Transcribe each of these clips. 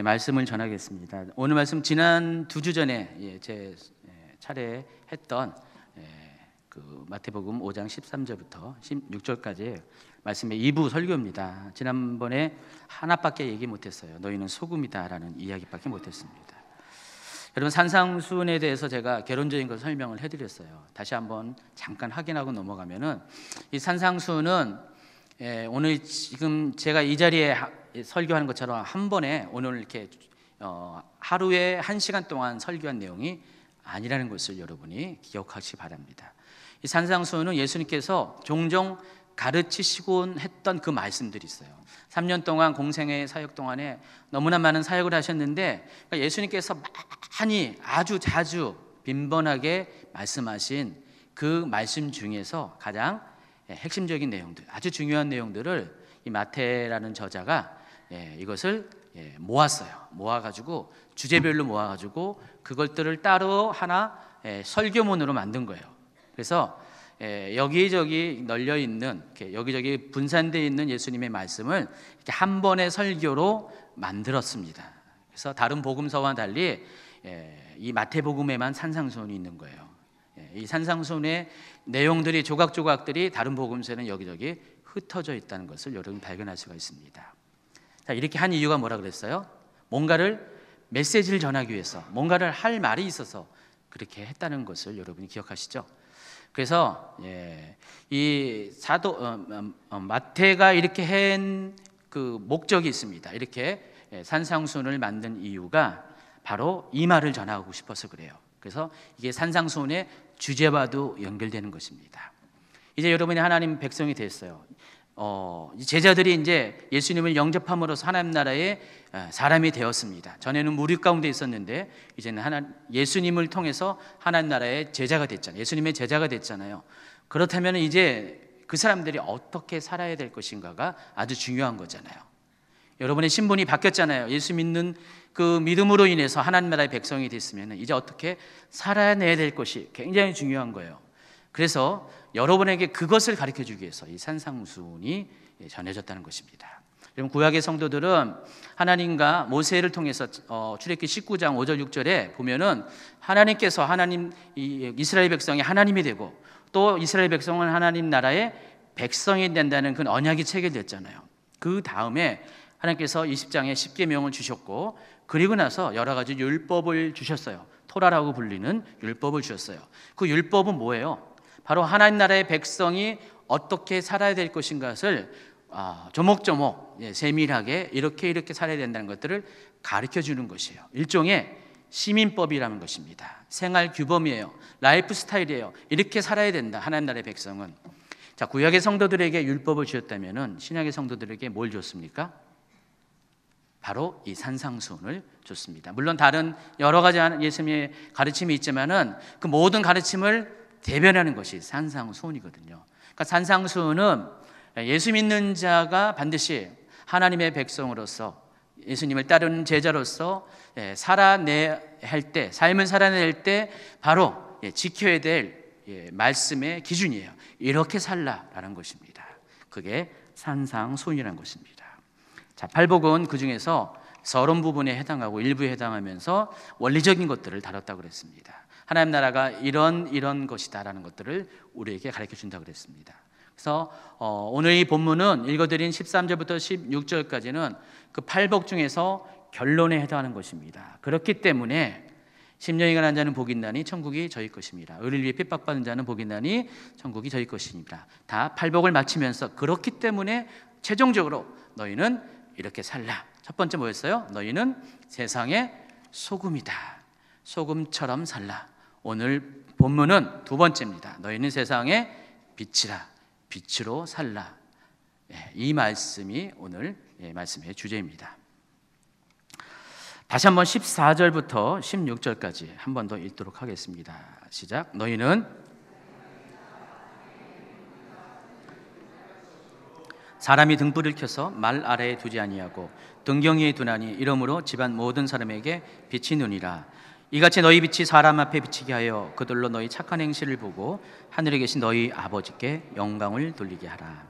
말씀을 전하겠습니다. 오늘 말씀 지난 2주 전에 제 차례 했던 그 마태복음 5장 13절부터 16절까지 말씀의 2부 설교입니다. 지난번에 하나밖에 얘기 못했어요. 너희는 소금이다라는 이야기밖에 못했습니다. 여러분, 산상수훈에 대해서 제가 개론적인 걸 설명을 해드렸어요. 다시 한번 잠깐 확인하고 넘어가면은, 이 산상수훈은 오늘 지금 제가 이 자리에 설교하는 것처럼 한 번에 오늘 이렇게 하루에 1시간 동안 설교한 내용이 아니라는 것을 여러분이 기억하시기 바랍니다. 이 산상수훈은 예수님께서 종종 가르치시곤 했던 그 말씀들이 있어요. 3년 동안 공생의 사역 동안에 너무나 많은 사역을 하셨는데, 예수님께서 많이 아주 자주 빈번하게 말씀하신 그 말씀 중에서 가장 핵심적인 내용들, 아주 중요한 내용들을 이 마태라는 저자가 이것을 모았어요. 모아가지고 주제별로 모아가지고 그것들을 따로 하나 설교문으로 만든 거예요. 그래서 여기저기 널려 있는, 여기저기 분산되어 있는 예수님의 말씀을 이렇게 한 번의 설교로 만들었습니다. 그래서 다른 복음서와는 달리 이 마태복음에만 산상수훈이 있는 거예요. 이 산상수훈의 내용들이, 조각조각들이 다른 복음서에는 여기저기 흩어져 있다는 것을 여러분 발견할 수가 있습니다. 자, 이렇게 한 이유가 뭐라 그랬어요? 뭔가를, 메시지를 전하기 위해서, 뭔가를 할 말이 있어서 그렇게 했다는 것을 여러분이 기억하시죠? 그래서 이 마태가 이렇게 한 그 목적이 있습니다. 이렇게 산상수훈을 만든 이유가 바로 이 말을 전하고 싶어서 그래요. 그래서 이게 산상수훈의 주제와도 연결되는 것입니다. 이제 여러분이 하나님 백성이 됐어요. 제자들이 이제 예수님을 영접함으로써 하나님 나라의 사람이 되었습니다. 전에는 무리 가운데 있었는데 이제는 예수님을 통해서 하나님 나라의 제자가 됐잖아요. 예수님의 제자가 됐잖아요. 그렇다면 이제 그 사람들이 어떻게 살아야 될 것인가가 아주 중요한 거잖아요. 여러분의 신분이 바뀌었잖아요. 예수 믿는 그 믿음으로 인해서 하나님 나라의 백성이 됐으면 이제 어떻게 살아내야 될 것이 굉장히 중요한 거예요. 그래서 여러분에게 그것을 가르쳐주기 위해서 이 산상수훈이 전해졌다는 것입니다. 여러분, 구약의 성도들은 하나님과 모세를 통해서 출애굽기 19장 5절 6절에 보면은 하나님께서 이스라엘 백성이 하나님이 되고 또 이스라엘 백성은 하나님 나라의 백성이 된다는 그 언약이 체결됐잖아요. 그 다음에 하나님께서 20장에 십계명을 주셨고, 그리고 나서 여러 가지 율법을 주셨어요. 토라라고 불리는 율법을 주셨어요. 그 율법은 뭐예요? 바로 하나님 나라의 백성이 어떻게 살아야 될 것인가를 조목조목 세밀하게 이렇게 살아야 된다는 것들을 가르쳐 주는 것이에요. 일종의 시민법이라는 것입니다. 생활 규범이에요. 라이프 스타일이에요. 이렇게 살아야 된다, 하나님 나라의 백성은. 자, 구약의 성도들에게 율법을 주었다면은 신약의 성도들에게 뭘 줬습니까? 바로 이 산상수훈을 줬습니다. 물론 다른 여러 가지 예수님의 가르침이 있지만은 그 모든 가르침을 대변하는 것이 산상수훈이거든요. 그러니까 산상수훈은 예수 믿는 자가 반드시 하나님의 백성으로서, 예수님을 따르는 제자로서 살아내야 할 때, 삶을 살아낼 때 바로 지켜야 될 말씀의 기준이에요. 이렇게 살라라는 것입니다. 그게 산상수훈이라는 것입니다. 자, 팔복은 그 중에서 서론 부분에 해당하고 일부에 해당하면서 원리적인 것들을 다뤘다고 그랬습니다. 하나님 나라가 이런 것이다라는 것들을 우리에게 가르쳐 준다고 그랬습니다. 그래서 오늘 이 본문은 읽어드린 13절부터 16절까지는 그 팔복 중에서 결론에 해당하는 것입니다. 그렇기 때문에 10년이 가난 자는 복이 있나니 천국이 저희 것입니다. 의를 위해 핍박받는 자는 복이 있나니 천국이 저희 것입니다. 다 팔복을 마치면서 그렇기 때문에 최종적으로 너희는 이렇게 살라. 첫 번째 뭐였어요? 너희는 세상의 소금이다. 소금처럼 살라. 오늘 본문은 두 번째입니다. 너희는 세상의 빛이라. 빛으로 살라. 이 말씀이 오늘 말씀의 주제입니다. 다시 한번 14절부터 16절까지 한 번 더 읽도록 하겠습니다. 시작. 너희는 사람이 등불을 켜서 말 아래에 두지 아니하고 등경 위에 두나니 이러므로 집안 모든 사람에게 빛이 누니라. 이같이 너희 빛이 사람 앞에 비치게 하여 그들로 너희 착한 행실을 보고 하늘에 계신 너희 아버지께 영광을 돌리게 하라.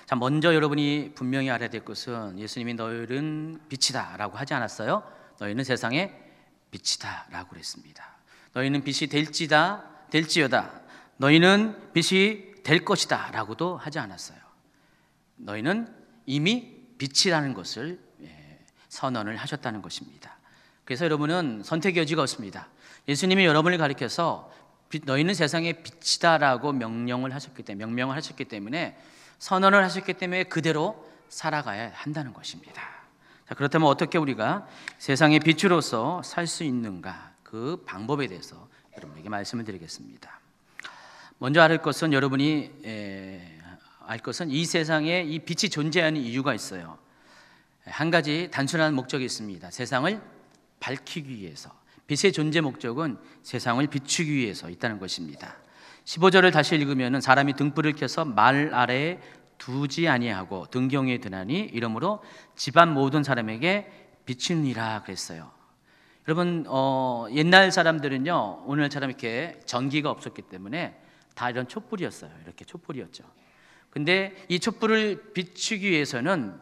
자, 먼저 여러분이 분명히 알아야 될 것은 예수님이 너희는 빛이다 라고 하지 않았어요. 너희는 세상의 빛이다 라고 그랬습니다. 너희는 빛이 될지어다. 너희는 빛이 될 것이다 라고도 하지 않았어요. 너희는 이미 빛이라는 것을 선언을 하셨다는 것입니다. 그래서 여러분은 선택의 여지가 없습니다. 예수님이 여러분을 가리켜서 너희는 세상의 빛이다 라고 명령을 하셨기 때문에 선언을 하셨기 때문에 그대로 살아가야 한다는 것입니다. 자, 그렇다면 어떻게 우리가 세상의 빛으로서 살 수 있는가, 그 방법에 대해서 여러분에게 말씀을 드리겠습니다. 먼저 여러분이 알 것은 이 세상에 이 빛이 존재하는 이유가 있어요. 한 가지 단순한 목적이 있습니다. 세상을 밝히기 위해서. 빛의 존재 목적은 세상을 비추기 위해서 있다는 것입니다. 15절을 다시 읽으면 사람이 등불을 켜서 말 아래에 두지 아니하고 등경에 드나니 이러므로 집안 모든 사람에게 비추니라 그랬어요. 여러분, 옛날 사람들은요, 오늘처럼 이렇게 전기가 없었기 때문에 다 이런 촛불이었어요. 이렇게 촛불이었죠. 근데 이 촛불을 비추기 위해서는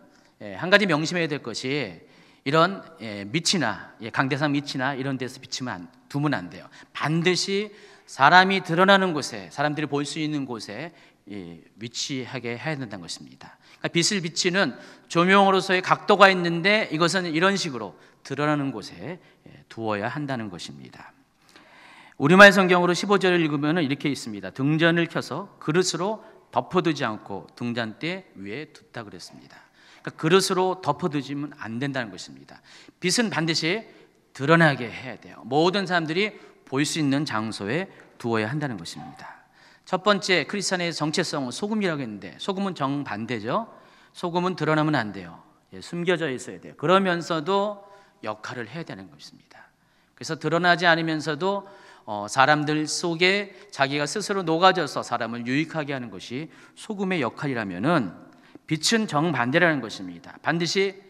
한 가지 명심해야 될 것이 이런 밑이나 강대상 밑이나 이런 데서 두면 안 돼요. 반드시 사람이 드러나는 곳에, 사람들이 볼 수 있는 곳에 위치하게 해야 된다는 것입니다. 그러니까 빛을 비치는 조명으로서의 각도가 있는데 이것은 이런 식으로 드러나는 곳에 두어야 한다는 것입니다. 우리말 성경으로 15절을 읽으면 이렇게 있습니다. 등잔을 켜서 그릇으로 덮어두지 않고 등잔대 위에 뒀다 그랬습니다. 그러니까 그릇으로 덮어두지면 안 된다는 것입니다. 빛은 반드시 드러나게 해야 돼요. 모든 사람들이 볼 수 있는 장소에 두어야 한다는 것입니다. 첫 번째, 크리스찬의 정체성은 소금이라고 했는데 소금은 정반대죠. 소금은 드러나면 안 돼요. 숨겨져 있어야 돼요. 그러면서도 역할을 해야 되는 것입니다. 그래서 드러나지 않으면서도 사람들 속에 자기가 스스로 녹아져서 사람을 유익하게 하는 것이 소금의 역할이라면은 빛은 정반대라는 것입니다. 반드시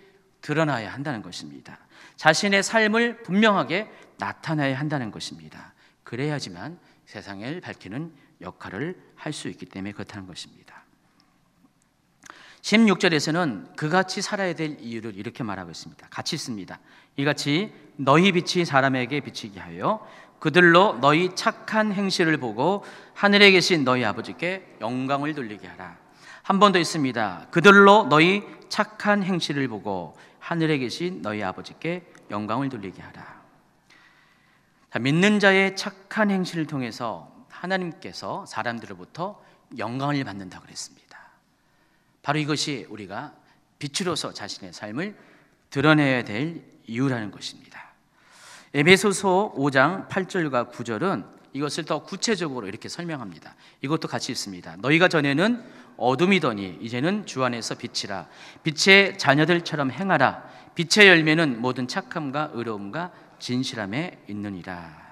드러나야 한다는 것입니다. 자신의 삶을 분명하게 나타나야 한다는 것입니다. 그래야지만 세상을 밝히는 역할을 할 수 있기 때문에 그렇다는 것입니다. 16절에서는 그같이 살아야 될 이유를 이렇게 말하고 있습니다. 같이 있습니다. 이같이 너희 빛이 사람에게 비치게 하여 그들로 너희 착한 행실을 보고 하늘에 계신 너희 아버지께 영광을 돌리게 하라. 한 번 더 있습니다. 그들로 너희 착한 행실을 보고 하늘에 계신 너희 아버지께 영광을 돌리게 하라. 자, 믿는 자의 착한 행실을 통해서 하나님께서 사람들로부터 영광을 받는다고 그랬습니다. 바로 이것이 우리가 빛으로서 자신의 삶을 드러내야 될 이유라는 것입니다. 에베소서 5장 8절과 9절은 이것을 더 구체적으로 이렇게 설명합니다. 이것도 같이 있습니다. 너희가 전에는 어둠이더니 이제는 주 안에서 빛이라. 빛의 자녀들처럼 행하라. 빛의 열매는 모든 착함과 의로움과 진실함에 있느니라.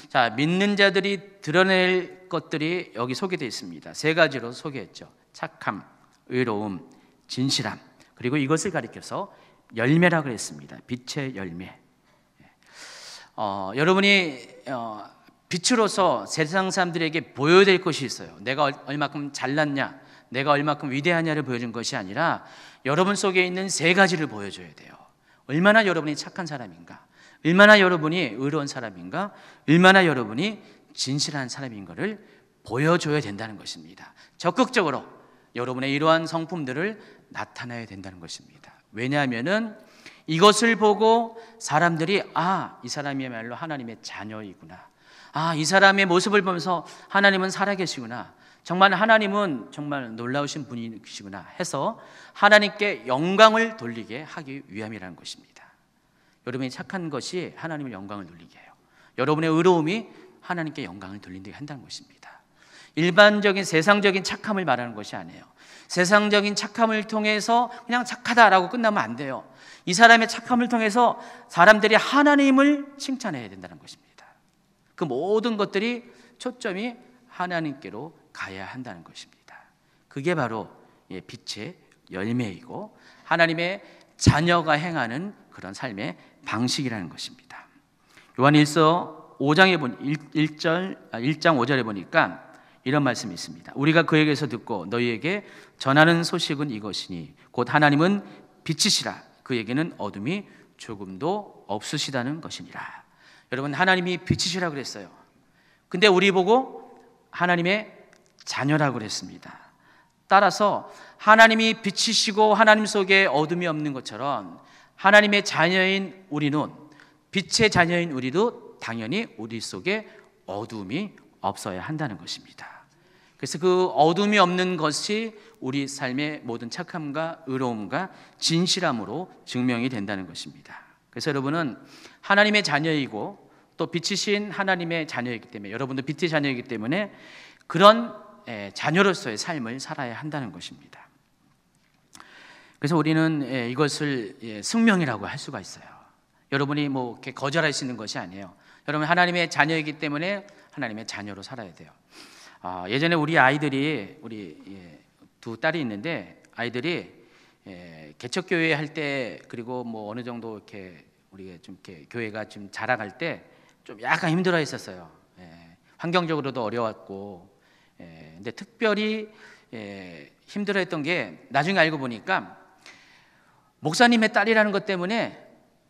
자, 믿는 자들이 드러낼 것들이 여기 소개되어 있습니다. 세 가지로 소개했죠. 착함, 의로움, 진실함. 그리고 이것을 가리켜서 열매라고 했습니다. 빛의 열매. 여러분이 빛으로서 세상 사람들에게 보여야 될 것이 있어요. 내가 얼마큼 잘났냐, 내가 얼마큼 위대하냐를 보여준 것이 아니라 여러분 속에 있는 세 가지를 보여줘야 돼요. 얼마나 여러분이 착한 사람인가, 얼마나 여러분이 의로운 사람인가, 얼마나 여러분이 진실한 사람인 것을 보여줘야 된다는 것입니다. 적극적으로 여러분의 이러한 성품들을 나타내야 된다는 것입니다. 왜냐하면은 이것을 보고 사람들이 이 사람이야말로 하나님의 자녀이구나, 이 사람의 모습을 보면서 하나님은 살아계시구나, 정말 하나님은 정말 놀라우신 분이시구나 해서 하나님께 영광을 돌리게 하기 위함이라는 것입니다. 여러분이 착한 것이 하나님의 영광을 돌리게 해요. 여러분의 의로움이 하나님께 영광을 돌리게 한다는 것입니다. 일반적인 세상적인 착함을 말하는 것이 아니에요. 세상적인 착함을 통해서 그냥 착하다라고 끝나면 안 돼요. 이 사람의 착함을 통해서 사람들이 하나님을 칭찬해야 된다는 것입니다. 그 모든 것들이 초점이 하나님께로 가야 한다는 것입니다. 그게 바로 빛의 열매이고 하나님의 자녀가 행하는 그런 삶의 방식이라는 것입니다. 요한 1장 5절에 보니까 이런 말씀이 있습니다. 우리가 그에게서 듣고 너희에게 전하는 소식은 이것이니 곧 하나님은 빛이시라 그에게는 어둠이 조금도 없으시다는 것이니라. 여러분, 하나님이 빛이시라 그랬어요. 근데 우리 보고 하나님의 자녀라고 그랬습니다. 따라서 하나님이 빛이시고 하나님 속에 어둠이 없는 것처럼 하나님의 자녀인 우리는, 빛의 자녀인 우리도 당연히 우리 속에 어둠이 없어야 한다는 것입니다. 그래서 그 어둠이 없는 것이 우리 삶의 모든 착함과 의로움과 진실함으로 증명이 된다는 것입니다. 그래서 여러분은 하나님의 자녀이고 또 빛이신 하나님의 자녀이기 때문에, 여러분도 빛의 자녀이기 때문에 그런 자녀로서의 삶을 살아야 한다는 것입니다. 그래서 우리는 이것을 승명이라고 할 수가 있어요. 여러분이 뭐 이렇게 거절할 수 있는 것이 아니에요. 여러분 하나님의 자녀이기 때문에 하나님의 자녀로 살아야 돼요. 예전에 우리 아이들이, 우리 두 딸이 있는데 아이들이 개척교회 할 때, 그리고 뭐 어느 정도 이렇게 우리가 좀 이렇게 교회가 좀 자라갈 때 좀 약간 힘들어했었어요. 환경적으로도 어려웠고, 근데 특별히 힘들어했던 게 나중에 알고 보니까 목사님의 딸이라는 것 때문에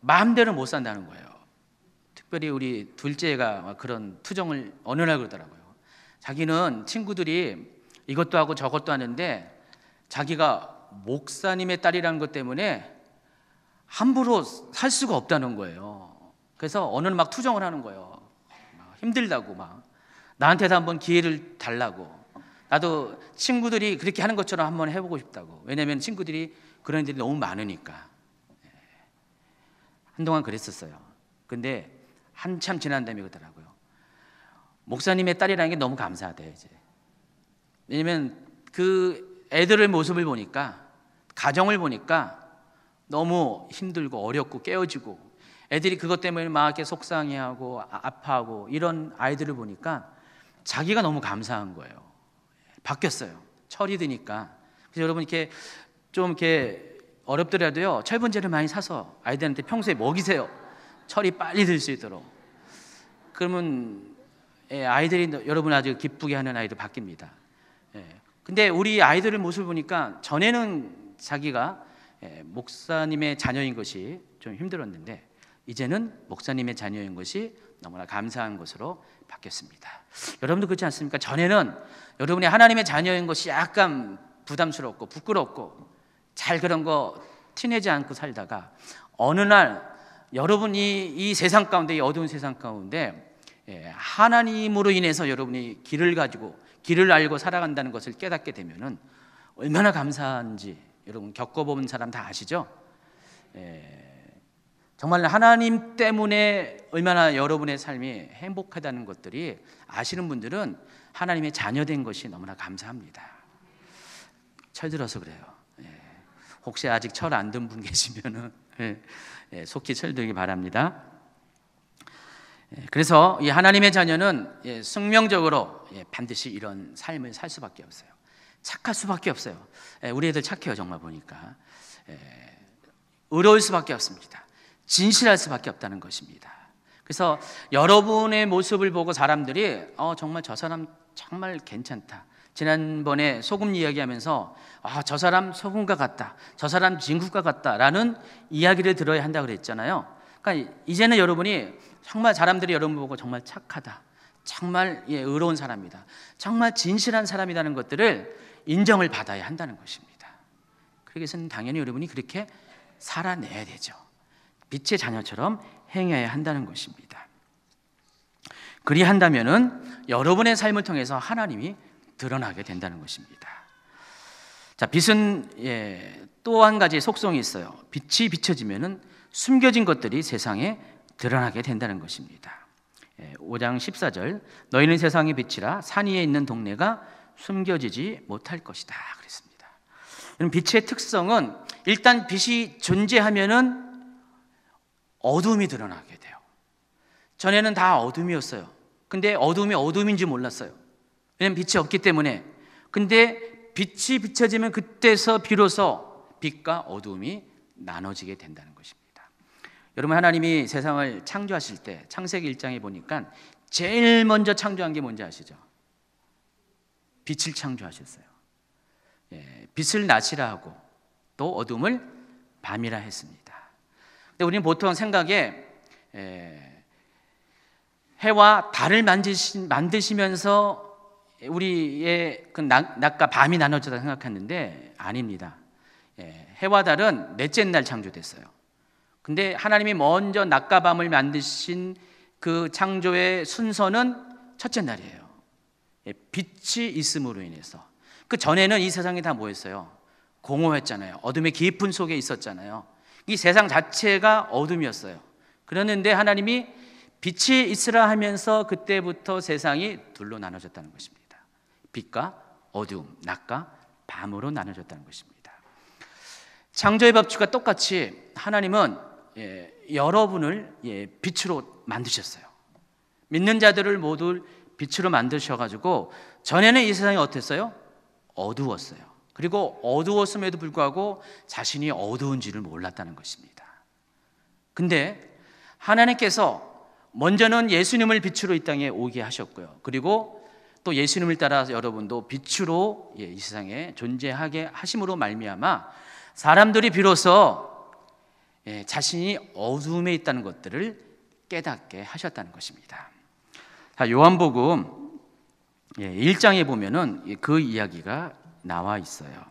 마음대로 못 산다는 거예요. 특별히 우리 둘째가 그런 투정을 어느 날 그러더라고요. 자기는 친구들이 이것도 하고 저것도 하는데 자기가 목사님의 딸이라는 것 때문에 함부로 살 수가 없다는 거예요. 그래서 어느 날 막 투정을 하는 거예요. 막 힘들다고, 막 나한테도 한번 기회를 달라고. 나도 친구들이 그렇게 하는 것처럼 한번 해보고 싶다고. 왜냐하면 친구들이 그런 애들이 너무 많으니까. 한동안 그랬었어요. 근데 한참 지난 다음에 그러더라고요. 목사님의 딸이라는 게 너무 감사하대요, 이제. 왜냐면 그 애들의 모습을 보니까, 가정을 보니까 너무 힘들고 어렵고 깨어지고, 애들이 그것 때문에 막 이렇게 속상해하고 아파하고 이런 아이들을 보니까 자기가 너무 감사한 거예요. 바뀌었어요. 철이 드니까. 그래서 여러분 이렇게 좀 이렇게 어렵더라도요, 철분제를 많이 사서 아이들한테 평소에 먹이세요. 철이 빨리 들 수 있도록. 그러면 아이들이 여러분 아주 기쁘게 하는 아이로 바뀝니다. 근데 우리 아이들의 모습을 보니까 전에는 자기가 목사님의 자녀인 것이 좀 힘들었는데 이제는 목사님의 자녀인 것이 너무나 감사한 것으로 바뀌었습니다. 여러분도 그렇지 않습니까? 전에는 여러분이 하나님의 자녀인 것이 약간 부담스럽고 부끄럽고 잘 그런 거 티내지 않고 살다가 어느 날 여러분이 이 세상 가운데, 이 어두운 세상 가운데 하나님으로 인해서 여러분이 길을 가지고 길을 알고 살아간다는 것을 깨닫게 되면은 얼마나 감사한지 여러분 겪어본 사람 다 아시죠? 정말 하나님 때문에 얼마나 여러분의 삶이 행복하다는 것들이 아시는 분들은 하나님의 자녀된 것이 너무나 감사합니다. 철들어서 그래요. 혹시 아직 철 안 든 분 계시면은 속히 철들기 바랍니다. 그래서 이 하나님의 자녀는 숙명적으로 반드시 이런 삶을 살 수밖에 없어요. 착할 수밖에 없어요. 우리 애들 착해요. 정말 보니까 의로울 수밖에 없습니다. 진실할 수밖에 없다는 것입니다. 그래서 여러분의 모습을 보고 사람들이 정말 저 사람 정말 괜찮다. 지난번에 소금 이야기하면서 저 사람 소금과 같다, 저 사람 진국과 같다라는 이야기를 들어야 한다고 그랬잖아요. 그러니까 이제는 여러분이 정말 사람들이 여러분 보고 정말 착하다, 정말 의로운 사람이다, 정말 진실한 사람이라는 것들을 인정을 받아야 한다는 것입니다. 그러기 위해서는 당연히 여러분이 그렇게 살아내야 되죠. 빛의 자녀처럼 행해야 한다는 것입니다. 그리한다면은 여러분의 삶을 통해서 하나님이 드러나게 된다는 것입니다. 자, 빛은 또 한 가지 속성이 있어요. 빛이 비춰지면은 숨겨진 것들이 세상에 드러나게 된다는 것입니다. 5장 14절, 너희는 세상의 빛이라 산 위에 있는 동네가 숨겨지지 못할 것이다 그랬습니다. 빛의 특성은 일단 빛이 존재하면은 어둠이 드러나게 돼요. 전에는 다 어둠이었어요. 근데 어둠이 어둠인지 몰랐어요. 왜냐하면 빛이 없기 때문에. 근데 빛이 비춰지면 그때서 비로소 빛과 어둠이 나눠지게 된다는 것입니다. 여러분, 하나님이 세상을 창조하실 때 창세기 1장에 보니까 제일 먼저 창조한 게 뭔지 아시죠? 빛을 창조하셨어요. 빛을 낮이라 하고 또 어둠을 밤이라 했습니다. 근데 우리는 보통 생각에 해와 달을 만드시면서 우리의 그 낮과 밤이 나눠졌다 생각했는데 아닙니다. 해와 달은 넷째 날 창조됐어요. 근데 하나님이 먼저 낮과 밤을 만드신 그 창조의 순서는 첫째 날이에요. 빛이 있음으로 인해서. 그 전에는 이 세상이 다 뭐였어요? 공허했잖아요. 어둠의 깊은 속에 있었잖아요. 이 세상 자체가 어둠이었어요. 그랬는데 하나님이 빛이 있으라 하면서 그때부터 세상이 둘로 나눠졌다는 것입니다. 빛과 어둠, 낮과 밤으로 나눠졌다는 것입니다. 창조의 법칙과 똑같이 하나님은 여러분을 빛으로 만드셨어요. 믿는 자들을 모두 빛으로 만드셔가지고 전에는 이 세상이 어땠어요? 어두웠어요. 그리고 어두웠음에도 불구하고 자신이 어두운지를 몰랐다는 것입니다. 근데 하나님께서 먼저는 예수님을 빛으로 이 땅에 오게 하셨고요. 그리고 또 예수님을 따라 여러분도 빛으로 이 세상에 존재하게 하심으로 말미암아 사람들이 비로소 자신이 어두움에 있다는 것들을 깨닫게 하셨다는 것입니다. 요한복음 1장에 보면은 그 이야기가 나와 있어요.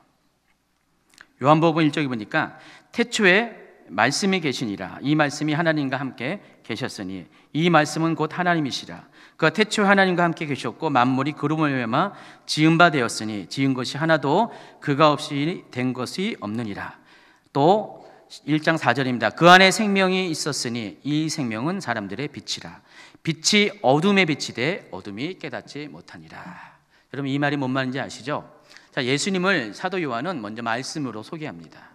요한복음 1장에 보니까 태초에 말씀이 계시니라. 이 말씀이 하나님과 함께 계셨으니 이 말씀은 곧 하나님이시라. 그가 태초에 하나님과 함께 계셨고 만물이 그로 말미암아 지은 바 되었으니 지은 것이 하나도 그가 없이 된 것이 없느니라. 또 1장 4절입니다. 그 안에 생명이 있었으니 이 생명은 사람들의 빛이라. 빛이 어둠에 빛이 돼 어둠이 깨닫지 못하니라. 여러분 이 말이 뭔 말인지 아시죠? 자, 예수님을 사도 요한은 먼저 말씀으로 소개합니다.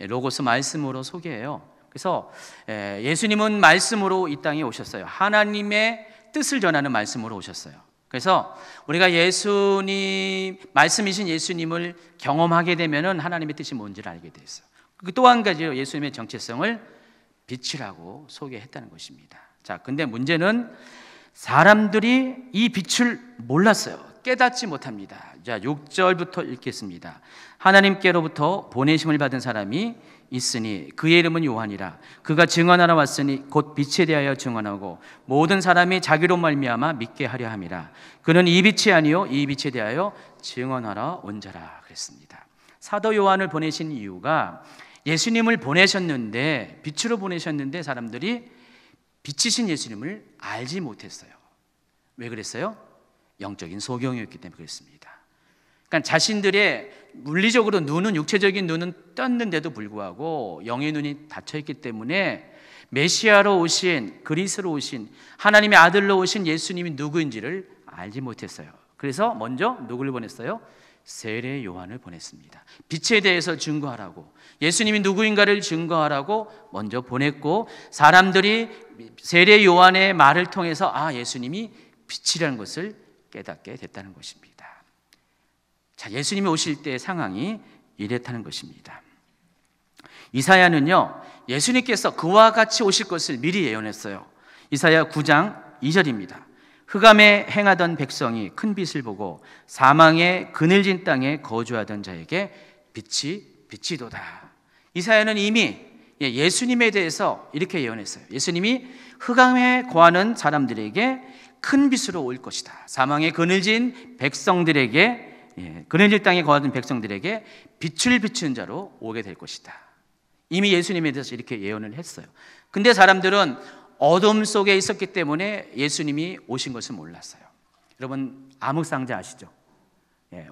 로고스 말씀으로 소개해요. 그래서 예수님은 말씀으로 이 땅에 오셨어요. 하나님의 뜻을 전하는 말씀으로 오셨어요. 그래서 우리가 예수님, 말씀이신 예수님을 경험하게 되면은 하나님의 뜻이 뭔지를 알게 됐어요. 또 한 가지로 예수님의 정체성을 빛이라고 소개했다는 것입니다. 자, 근데 문제는 사람들이 이 빛을 몰랐어요. 깨닫지 못합니다. 자, 6절부터 읽겠습니다. 하나님께로부터 보내심을 받은 사람이 있으니 그의 이름은 요한이라. 그가 증언하러 왔으니 곧 빛에 대하여 증언하고 모든 사람이 자기로 말미암아 믿게 하려 함이라. 그는 이 빛이 아니요 이 빛에 대하여 증언하러 온 자라 그랬습니다. 사도 요한을 보내신 이유가 예수님을 보내셨는데 빛으로 보내셨는데 사람들이 빛이신 예수님을 알지 못했어요. 왜 그랬어요? 영적인 소경이었기 때문에 그랬습니다. 그러니까 자신들의 물리적으로 눈은 육체적인 눈은 떴는데도 불구하고 영의 눈이 닫혀 있기 때문에 메시아로 오신 그리스도로 오신 하나님의 아들로 오신 예수님이 누구인지를 알지 못했어요. 그래서 먼저 누구를 보냈어요? 세례 요한을 보냈습니다. 빛에 대해서 증거하라고 예수님이 누구인가를 증거하라고 먼저 보냈고 사람들이 세례 요한의 말을 통해서 예수님이 빛이라는 것을 깨닫게 됐다는 것입니다. 자, 예수님이 오실 때의 상황이 이랬다는 것입니다. 이사야는요 예수님께서 그와 같이 오실 것을 미리 예언했어요. 이사야 9장 2절입니다. 흑암에 행하던 백성이 큰 빛을 보고 사망의 그늘진 땅에 거주하던 자에게 빛이 비치도다. 이사야는 이미 예수님에 대해서 이렇게 예언했어요. 예수님이 흑암에 거하는 사람들에게 큰 빛으로 올 것이다. 사망의 그늘진 백성들에게 그늘진 땅에 거하던 백성들에게 빛을 비추는 자로 오게 될 것이다. 이미 예수님에 대해서 이렇게 예언을 했어요. 근데 사람들은 어둠 속에 있었기 때문에 예수님이 오신 것을 몰랐어요. 여러분 암흑상자 아시죠?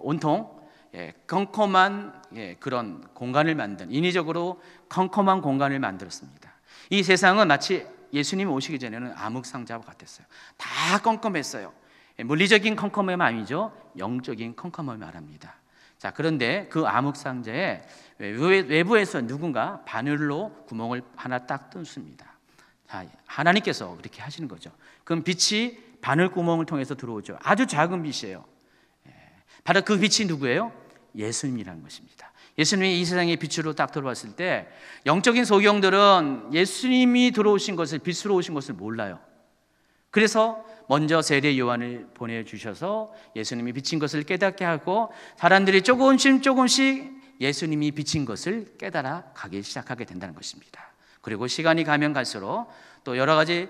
온통 컴컴한 그런 공간을 만든 인위적으로 컴컴한 공간을 만들었습니다. 이 세상은 마치 예수님이 오시기 전에는 암흑상자와 같았어요. 다 컴컴했어요. 물리적인 컴컴함이 아니죠. 영적인 컴컴함을 말합니다. 자, 그런데 그 암흑상자의 외부에서 누군가 바늘로 구멍을 하나 딱 뚫습니다. 자, 하나님께서 그렇게 하시는 거죠. 그럼 빛이 바늘 구멍을 통해서 들어오죠. 아주 작은 빛이에요. 바로 그 빛이 누구예요? 예수님이라는 것입니다. 예수님이 이 세상에 빛으로 딱 들어왔을 때 영적인 소경들은 예수님이 들어오신 것을 빛으로 오신 것을 몰라요. 그래서 먼저 세례 요한을 보내주셔서 예수님이 비친 것을 깨닫게 하고 사람들이 조금씩 예수님이 비친 것을 깨달아 가기 시작하게 된다는 것입니다. 그리고 시간이 가면 갈수록 또 여러 가지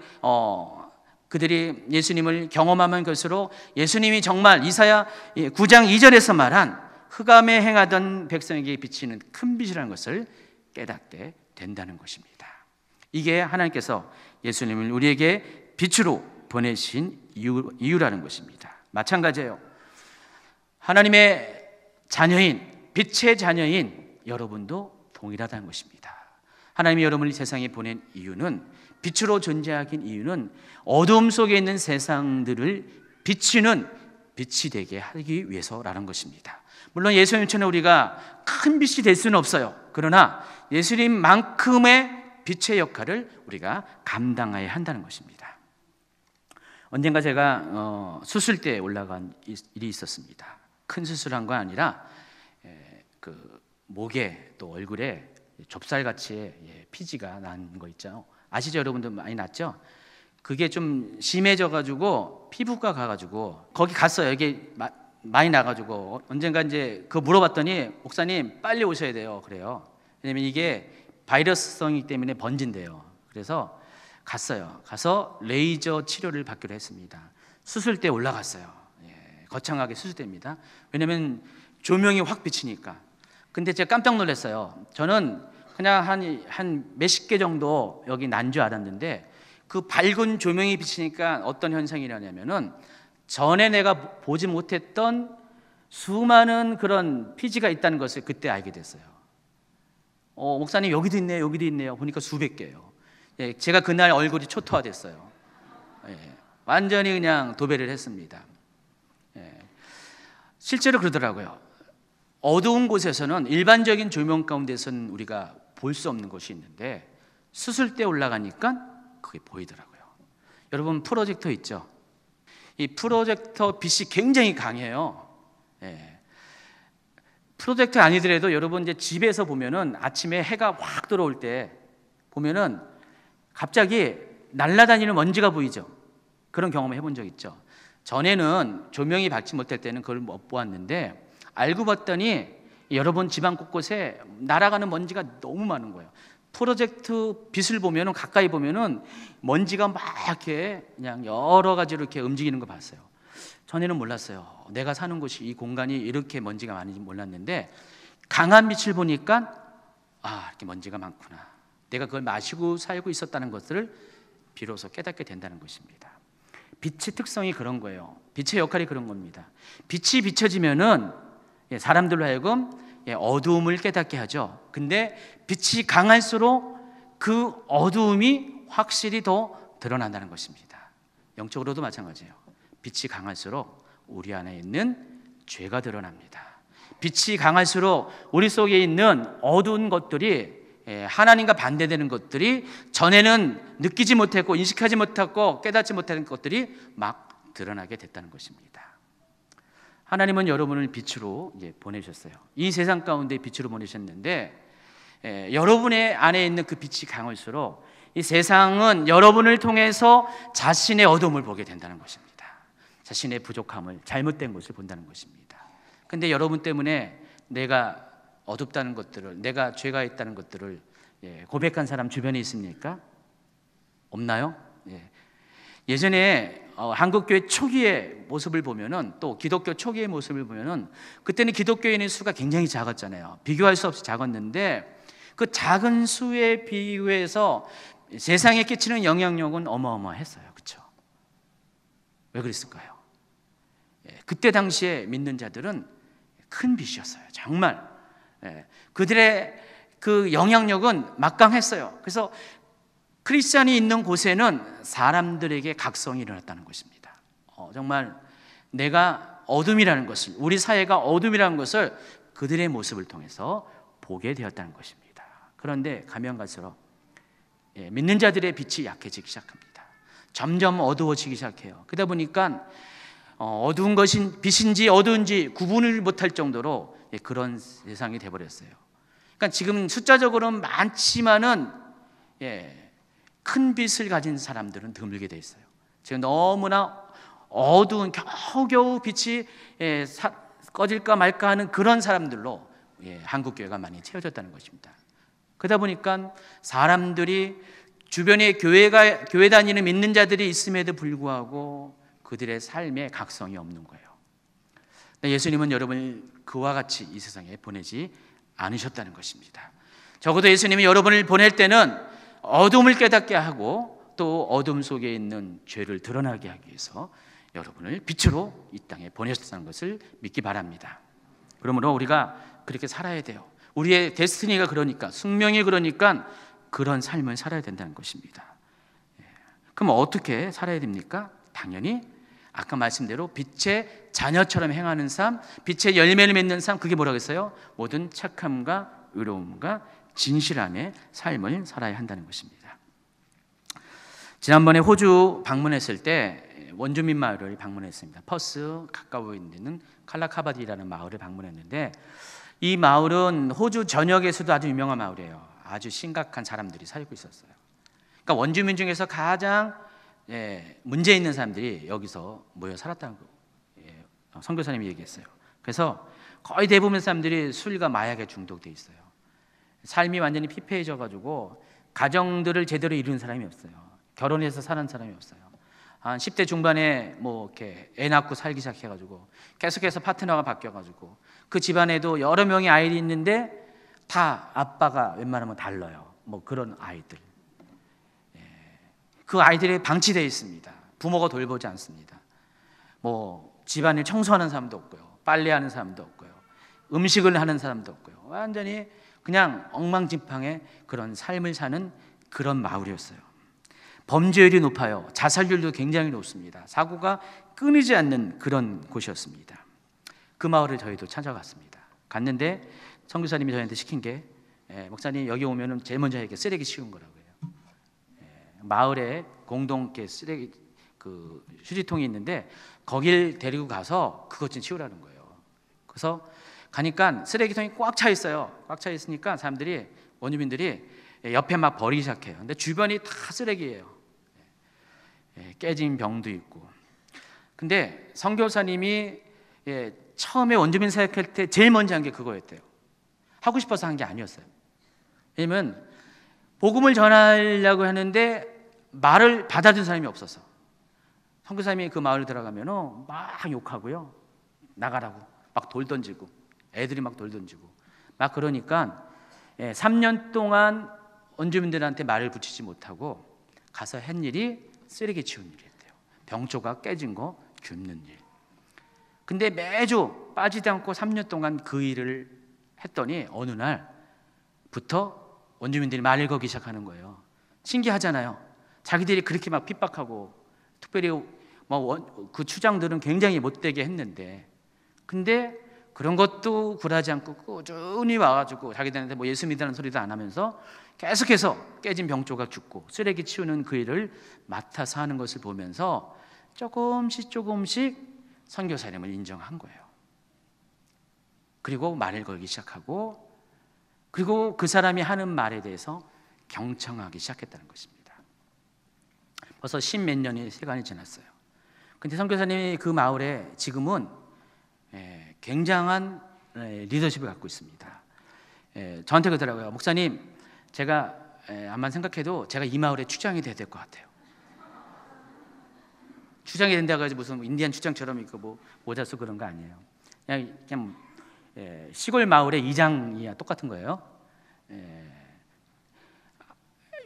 그들이 예수님을 경험하면 갈수록 예수님이 정말 이사야 9장 2절에서 말한 흑암에 행하던 백성에게 비치는 큰 빛이라는 것을 깨닫게 된다는 것입니다. 이게 하나님께서 예수님을 우리에게 빛으로 보내신 이유라는 것입니다. 마찬가지예요. 하나님의 자녀인, 빛의 자녀인 여러분도 동일하다는 것입니다. 하나님이 여러분을 세상에 보낸 이유는, 빛으로 존재하긴 이유는 어두움 속에 있는 세상들을 비치는 빛이 되게 하기 위해서라는 것입니다. 물론 예수님처럼 우리가 큰 빛이 될 수는 없어요. 그러나 예수님만큼의 빛의 역할을 우리가 감당해야 한다는 것입니다. 언젠가 제가 수술대에 올라간 일이 있었습니다. 큰 수술한 거 아니라 그 목에 또 얼굴에 좁쌀같이 피지가 난 거 있죠. 아시죠? 여러분들 많이 났죠? 그게 좀 심해져가지고 피부과 가가지고 거기 갔어요. 이게 많이 나가지고 언젠가 이제 그거 물어봤더니 목사님 빨리 오셔야 돼요. 그래요. 왜냐면 이게 바이러스성이기 때문에 번진대요. 그래서 갔어요. 가서 레이저 치료를 받기로 했습니다. 수술대에 올라갔어요. 거창하게 수술대입니다. 왜냐면 조명이 확 비치니까. 근데 제가 깜짝 놀랐어요. 저는 그냥 한 몇십 개 정도 여기 난 줄 알았는데 그 밝은 조명이 비치니까 어떤 현상이라냐면은 전에 내가 보지 못했던 수많은 그런 피지가 있다는 것을 그때 알게 됐어요. 목사님 여기도 있네요, 여기도 있네요. 보니까 수백 개예요. 제가 그날 얼굴이 초토화됐어요. 완전히 그냥 도배를 했습니다. 실제로 그러더라고요. 어두운 곳에서는 일반적인 조명 가운데서는 우리가 볼 수 없는 것이 있는데 수술대 올라가니까 그게 보이더라고요. 여러분 프로젝터 있죠? 이 프로젝터 빛이 굉장히 강해요. 프로젝터 아니더라도 여러분 이제 집에서 보면은 아침에 해가 확 들어올 때 보면은 갑자기 날아다니는 먼지가 보이죠? 그런 경험을 해본 적 있죠? 전에는 조명이 밝지 못할 때는 그걸 못 보았는데 알고 봤더니 여러분 집안 곳곳에 날아가는 먼지가 너무 많은 거예요. 프로젝트 빛을 보면은 가까이 보면은 먼지가 막 이렇게 그냥 여러 가지로 이렇게 움직이는 거 봤어요. 전에는 몰랐어요. 내가 사는 곳이 이 공간이 이렇게 먼지가 많은지 몰랐는데 강한 빛을 보니까 이렇게 먼지가 많구나. 내가 그걸 마시고 살고 있었다는 것을 비로소 깨닫게 된다는 것입니다. 빛의 특성이 그런 거예요. 빛의 역할이 그런 겁니다. 빛이 비춰지면은 사람들로 하여금 어두움을 깨닫게 하죠. 근데 빛이 강할수록 그 어두움이 확실히 더 드러난다는 것입니다. 영적으로도 마찬가지예요. 빛이 강할수록 우리 안에 있는 죄가 드러납니다. 빛이 강할수록 우리 속에 있는 어두운 것들이 하나님과 반대되는 것들이 전에는 느끼지 못했고 인식하지 못했고 깨닫지 못했던 것들이 막 드러나게 됐다는 것입니다. 하나님은 여러분을 빛으로 보내셨어요. 이 세상 가운데 빛으로 보내셨는데 여러분의 안에 있는 그 빛이 강할수록 이 세상은 여러분을 통해서 자신의 어둠을 보게 된다는 것입니다. 자신의 부족함을, 잘못된 것을 본다는 것입니다. 근데 여러분 때문에 내가 어둡다는 것들을, 내가 죄가 있다는 것들을 고백한 사람 주변에 있습니까? 없나요? 예전에 한국교회 초기의 모습을 보면은, 또 기독교 초기의 모습을 보면은 그때는 기독교인의 수가 굉장히 작았잖아요. 비교할 수 없이 작았는데 그 작은 수에 비교해서 세상에 끼치는 영향력은 어마어마했어요. 그렇죠? 왜 그랬을까요? 그때 당시에 믿는 자들은 큰 빛이었어요. 정말 그들의 그 영향력은 막강했어요. 그래서 크리스찬이 있는 곳에는 사람들에게 각성이 일어났다는 것입니다. 정말 내가 어둠이라는 것을, 우리 사회가 어둠이라는 것을 그들의 모습을 통해서 보게 되었다는 것입니다. 그런데 가면 갈수록 믿는 자들의 빛이 약해지기 시작합니다. 점점 어두워지기 시작해요. 그러다 보니까 어두운 것이 빛인지 어두운지 구분을 못할 정도로 그런 세상이 돼버렸어요. 그러니까 지금 숫자적으로는 많지만은 큰 빛을 가진 사람들은 드물게 돼 있어요. 지금 너무나 어두운 겨우겨우 빛이 꺼질까 말까 하는 그런 사람들로 한국 교회가 많이 채워졌다는 것입니다. 그러다 보니까 사람들이 주변에 교회 다니는 믿는 자들이 있음에도 불구하고 그들의 삶에 각성이 없는 거예요. 예수님은 여러분을 그와 같이 이 세상에 보내지 않으셨다는 것입니다. 적어도 예수님이 여러분을 보낼 때는 어둠을 깨닫게 하고 또 어둠 속에 있는 죄를 드러나게 하기 위해서 여러분을 빛으로 이 땅에 보내셨다는 것을 믿기 바랍니다. 그러므로 우리가 그렇게 살아야 돼요. 우리의 데스티니가 그러니까, 숙명이 그러니까 그런 삶을 살아야 된다는 것입니다. 그럼 어떻게 살아야 됩니까? 당연히 아까 말씀대로 빛의 자녀처럼 행하는 삶, 빛의 열매를 맺는 삶, 그게 뭐라고 했어요? 모든 착함과 의로움과 진실함의 삶을 살아야 한다는 것입니다. 지난번에 호주 방문했을 때 원주민 마을을 방문했습니다. 퍼스 가까워 있는 칼라카바디라는 마을을 방문했는데, 이 마을은 호주 전역에서도 아주 유명한 마을이에요. 아주 심각한 사람들이 살고 있었어요. 그러니까 원주민 중에서 가장 문제 있는 사람들이 여기서 모여 살았다는 거 선교사님이 얘기했어요. 그래서 거의 대부분 사람들이 술과 마약에 중독돼 있어요. 삶이 완전히 피폐해져 가지고 가정들을 제대로 이루는 사람이 없어요. 결혼해서 사는 사람이 없어요. 한 10대 중반에 뭐 이렇게 애 낳고 살기 시작해 가지고 계속해서 파트너가 바뀌어 가지고 그 집안에도 여러 명의 아이들이 있는데 다 아빠가 웬만하면 달라요. 뭐 그런 아이들. 그 아이들이 방치되어 있습니다. 부모가 돌보지 않습니다. 뭐 집안을 청소하는 사람도 없고요, 빨래하는 사람도 없고요, 음식을 하는 사람도 없고요. 완전히 그냥 엉망진창의 그런 삶을 사는 그런 마을이었어요. 범죄율이 높아요. 자살률도 굉장히 높습니다. 사고가 끊이지 않는 그런 곳이었습니다. 그 마을을 저희도 찾아갔습니다. 갔는데 선교사님이 저희한테 시킨 게 목사님 여기 오면은 제일 먼저 이렇게 쓰레기 치운 거라고요. 마을에 공동 쓰레기 그 휴지통이 있는데 거길 데리고 가서 그것 좀 치우라는 거예요. 그래서 가니까 쓰레기통이 꽉 차 있어요. 꽉 차 있으니까 사람들이 원주민들이 옆에 막 버리기 시작해요. 근데 주변이 다 쓰레기예요. 깨진 병도 있고. 근데 선교사님이 처음에 원주민 사역할 때 제일 먼저 한 게 그거였대요. 하고 싶어서 한 게 아니었어요. 왜냐면 복음을 전하려고 하는데 말을 받아준 사람이 없어서 선교사님이 그 마을 들어가면 막 욕하고요, 나가라고 막 돌 던지고, 애들이 막 돌 던지고 막 그러니까 3년 동안 원주민들한테 말을 붙이지 못하고 가서 한 일이 쓰레기 치우는 일이었대요. 병조각 깨진 거 줍는 일. 근데 매주 빠지지 않고 3년 동안 그 일을 했더니 어느 날부터 원주민들이 말을 걸기 시작하는 거예요. 신기하잖아요. 자기들이 그렇게 막 핍박하고, 특별히 그 추장들은 굉장히 못되게 했는데, 근데 그런 것도 굴하지 않고 꾸준히 와가지고 자기들한테 뭐 예수 믿으라는 소리도 안 하면서 계속해서 깨진 병조각 줍고 쓰레기 치우는 그 일을 맡아서 하는 것을 보면서 조금씩 선교사님을 인정한 거예요. 그리고 말을 걸기 시작하고, 그리고 그 사람이 하는 말에 대해서 경청하기 시작했다는 것입니다. 벌써 10몇 년의 시간이 지났어요. 근데 선교사님이 그 마을에 지금은 굉장한 리더십을 갖고 있습니다. 저한테 그러더라고요. 목사님, 제가 암만 생각해도 제가 이 마을에 추장이 돼야 될 것 같아요. 추장이 된다고 해서 무슨 인디안 추장처럼 있고 뭐 모자 쓰고 그런 거 아니에요. 그냥 시골 마을의 이장이야 똑같은 거예요.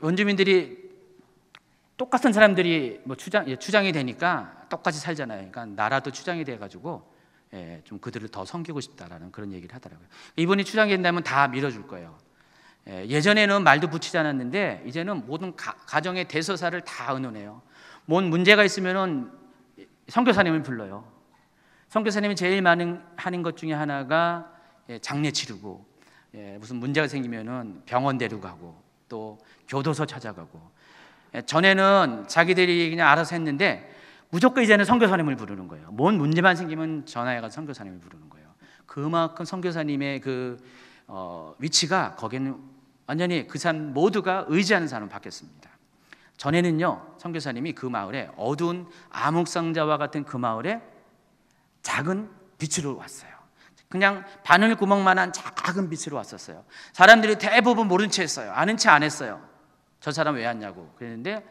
원주민들이 똑같은 사람들이 뭐 추장이 되니까 똑같이 살잖아요. 그러니까 나라도 추장이 돼가지고 좀 그들을 더 섬기고 싶다라는 그런 얘기를 하더라고요. 이분이 추장이 된다면 다 밀어줄 거예요. 예전에는 말도 붙이지 않았는데 이제는 모든 가정의 대소사를 다 의논해요. 뭔 문제가 있으면은 선교사님을 불러요. 선교사님이 제일 많은 하는 것 중에 하나가 장례 치르고, 무슨 문제가 생기면은 병원 데리고 가고, 또 교도소 찾아가고. 전에는 자기들이 그냥 알아서 했는데 무조건 이제는 선교사님을 부르는 거예요. 뭔 문제만 생기면 전화해가지고 선교사님을 부르는 거예요. 그만큼 선교사님의 그 위치가 거기는 완전히 그 사람 모두가 의지하는 사람으로 바뀌었습니다. 전에는요, 선교사님이 그 마을에 어두운 암흑상자와 같은 그 마을에 작은 빛으로 왔어요. 그냥 바늘 구멍만한 작은 빛으로 왔었어요. 사람들이 대부분 모른 채 했어요. 아는 채 안 했어요. 저 사람 왜 왔냐고. 그랬는데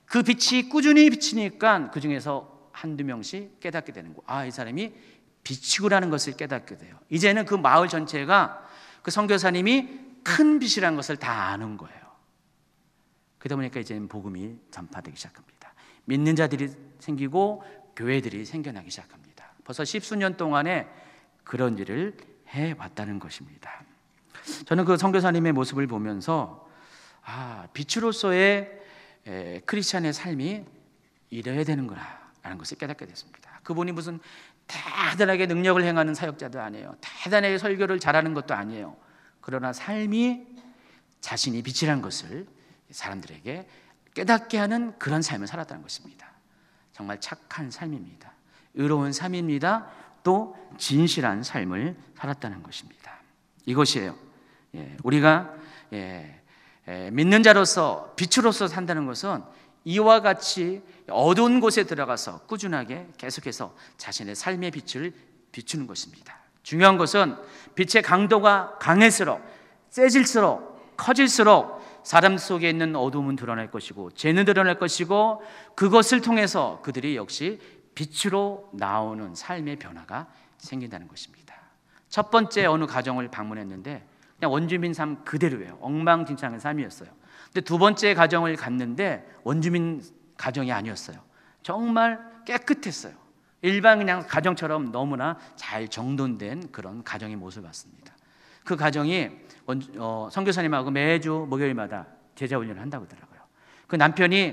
그 빛이 꾸준히 비치니까 그 중에서 한두 명씩 깨닫게 되는 거예요. 아, 이 사람이 빛이구라는 것을 깨닫게 돼요. 이제는 그 마을 전체가 그 선교사님이 큰 빛이라는 것을 다 아는 거예요. 그러다 보니까 이제는 복음이 전파되기 시작합니다. 믿는 자들이 생기고 교회들이 생겨나기 시작합니다. 벌써 십수년 동안에 그런 일을 해왔다는 것입니다. 저는 그 선교사님의 모습을 보면서 빛으로서의 크리스찬의 삶이 이래야 되는구나라는 것을 깨닫게 됐습니다. 그분이 무슨 대단하게 능력을 행하는 사역자도 아니에요. 대단하게 설교를 잘하는 것도 아니에요. 그러나 삶이 자신이 빛이라는 것을 사람들에게 깨닫게 하는 그런 삶을 살았다는 것입니다. 정말 착한 삶입니다. 의로운 삶입니다. 또 진실한 삶을 살았다는 것입니다. 이것이에요. 우리가 믿는 자로서 빛으로서 산다는 것은 이와 같이 어두운 곳에 들어가서 꾸준하게 계속해서 자신의 삶의 빛을 비추는 것입니다. 중요한 것은 빛의 강도가 강할수록, 세질수록, 커질수록 사람 속에 있는 어두움은 드러날 것이고 죄는 드러날 것이고, 그것을 통해서 그들이 역시 빛으로 나오는 삶의 변화가 생긴다는 것입니다. 첫 번째 어느 가정을 방문했는데 그냥 원주민 삶 그대로예요. 엉망진창의 삶이었어요. 근데 두 번째 가정을 갔는데 원주민 가정이 아니었어요. 정말 깨끗했어요. 일반 그냥 가정처럼 너무나 잘 정돈된 그런 가정의 모습을 봤습니다. 그 가정이 선교사님하고 매주 목요일마다 제자 훈련을 한다고 하더라고요. 그 남편이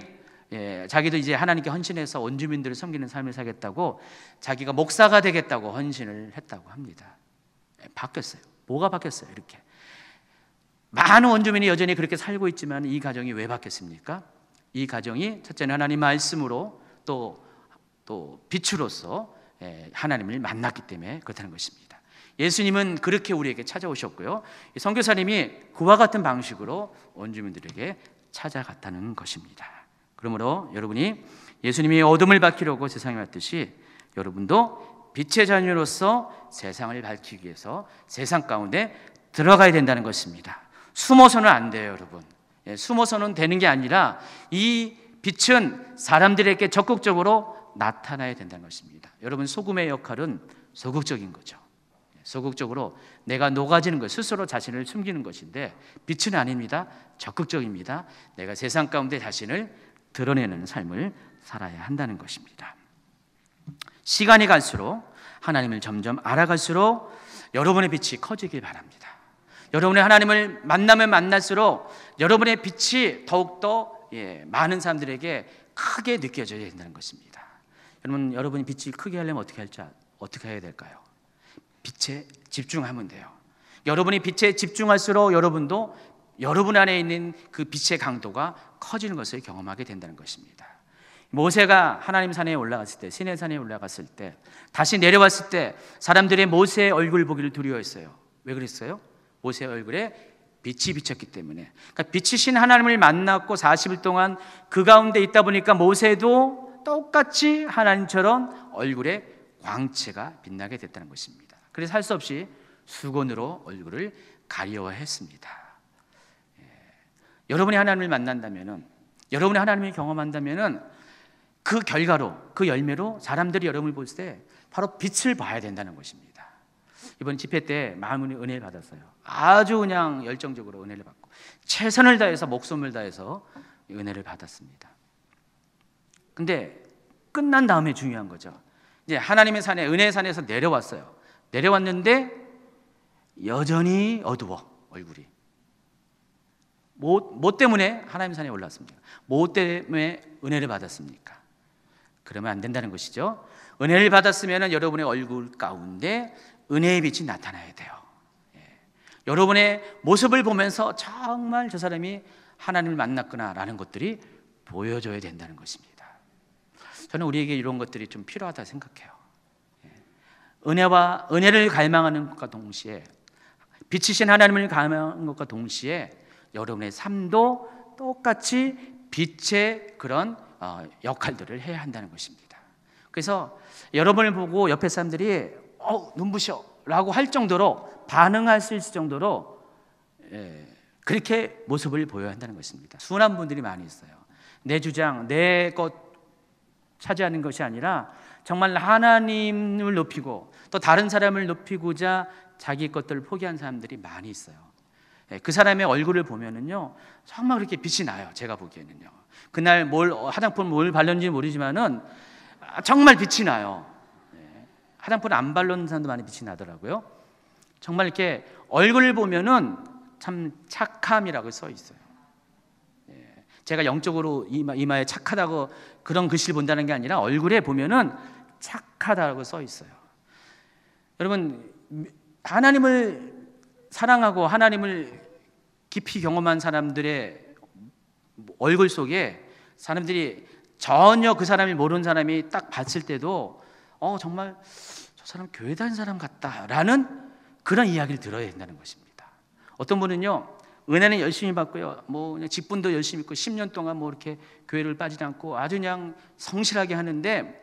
자기도 이제 하나님께 헌신해서 원주민들을 섬기는 삶을 살겠다고, 자기가 목사가 되겠다고 헌신을 했다고 합니다. 바뀌었어요. 뭐가 바뀌었어요? 이렇게 많은 원주민이 여전히 그렇게 살고 있지만 이 가정이 왜 바뀌었습니까? 이 가정이 첫째는 하나님 말씀으로 또 빛으로서 하나님을 만났기 때문에 그렇다는 것입니다. 예수님은 그렇게 우리에게 찾아오셨고요, 선교사님이 그와 같은 방식으로 원주민들에게 찾아갔다는 것입니다. 그러므로 여러분이 예수님이 어둠을 밝히려고 세상에 왔듯이 여러분도 빛의 자녀로서 세상을 밝히기 위해서 세상 가운데 들어가야 된다는 것입니다. 숨어서는 안 돼요, 여러분. 숨어서는 되는 게 아니라 이 빛은 사람들에게 적극적으로 나타나야 된다는 것입니다. 여러분, 소금의 역할은 소극적인 거죠. 소극적으로 내가 녹아지는 것, 스스로 자신을 숨기는 것인데, 빛은 아닙니다. 적극적입니다. 내가 세상 가운데 자신을 드러내는 삶을 살아야 한다는 것입니다. 시간이 갈수록, 하나님을 점점 알아갈수록 여러분의 빛이 커지길 바랍니다. 여러분의 하나님을 만나면 만날수록 여러분의 빛이 더욱더 많은 사람들에게 크게 느껴져야 된다는 것입니다. 여러분이 빛이 크게 하려면 어떻게 해야 될까요? 빛에 집중하면 돼요. 여러분이 빛에 집중할수록 여러분도 여러분 안에 있는 그 빛의 강도가 커지는 것을 경험하게 된다는 것입니다. 모세가 하나님 산에 올라갔을 때, 시내산에 올라갔을 때, 다시 내려왔을 때 사람들이 모세의 얼굴을 보기를 두려워했어요. 왜 그랬어요? 모세의 얼굴에 빛이 비쳤기 때문에. 그러니까 빛이신 하나님을 만났고 40일 동안 그 가운데 있다 보니까 모세도 똑같이 하나님처럼 얼굴에 광채가 빛나게 됐다는 것입니다. 그래서 할 수 없이 수건으로 얼굴을 가려워했습니다. 여러분이 하나님을 만난다면은, 여러분이 하나님을 경험한다면은 그 결과로, 그 열매로 사람들이 여러분을 볼 때 바로 빛을 봐야 된다는 것입니다. 이번 집회 때 많은 은혜를 받았어요. 아주 그냥 열정적으로 은혜를 받고 최선을 다해서, 목숨을 다해서 은혜를 받았습니다. 근데 끝난 다음에 중요한 거죠. 이제 하나님의 산에, 은혜의 산에서 내려왔어요. 내려왔는데 여전히 어두워, 얼굴이. 뭐 때문에 하나님의 산에 올랐습니까? 뭐 때문에 은혜를 받았습니까? 그러면 안 된다는 것이죠. 은혜를 받았으면 여러분의 얼굴 가운데 은혜의 빛이 나타나야 돼요. 여러분의 모습을 보면서 정말 저 사람이 하나님을 만났구나라는 것들이 보여줘야 된다는 것입니다. 저는 우리에게 이런 것들이 좀 필요하다 생각해요. 은혜를 갈망하는 것과 동시에, 빛이신 하나님을 갈망하는 것과 동시에 여러분의 삶도 똑같이 빛의 그런 역할들을 해야 한다는 것입니다. 그래서 여러분을 보고 옆에 사람들이 눈부셔 라고 할 정도로, 반응할 수 있을 정도로 그렇게 모습을 보여야 한다는 것입니다. 순한 분들이 많이 있어요. 내 주장, 내 것 차지하는 것이 아니라 정말 하나님을 높이고 또 다른 사람을 높이고자 자기 것들을 포기한 사람들이 많이 있어요. 그 사람의 얼굴을 보면은요, 정말 그렇게 빛이 나요. 제가 보기에는요. 그날 화장품 뭘 발랐는지 모르지만은 정말 빛이 나요. 화장품 안 바르는 사람도 많이 빛이 나더라고요. 정말 이렇게 얼굴을 보면은 참 착함이라고 써 있어요. 제가 영적으로 이마에 착하다고 그런 글씨를 본다는 게 아니라 얼굴에 보면은 착하다고 써 있어요. 여러분, 하나님을 사랑하고 하나님을 깊이 경험한 사람들의 얼굴 속에 사람들이 전혀 그 사람이 모르는 사람이 딱 봤을 때도 정말 저 사람 교회 다니는 사람 같다라는 그런 이야기를 들어야 된다는 것입니다. 어떤 분은요, 은혜는 열심히 받고요, 그냥 직분도 열심히 있고 10년 동안 이렇게 교회를 빠지지 않고 아주 그냥 성실하게 하는데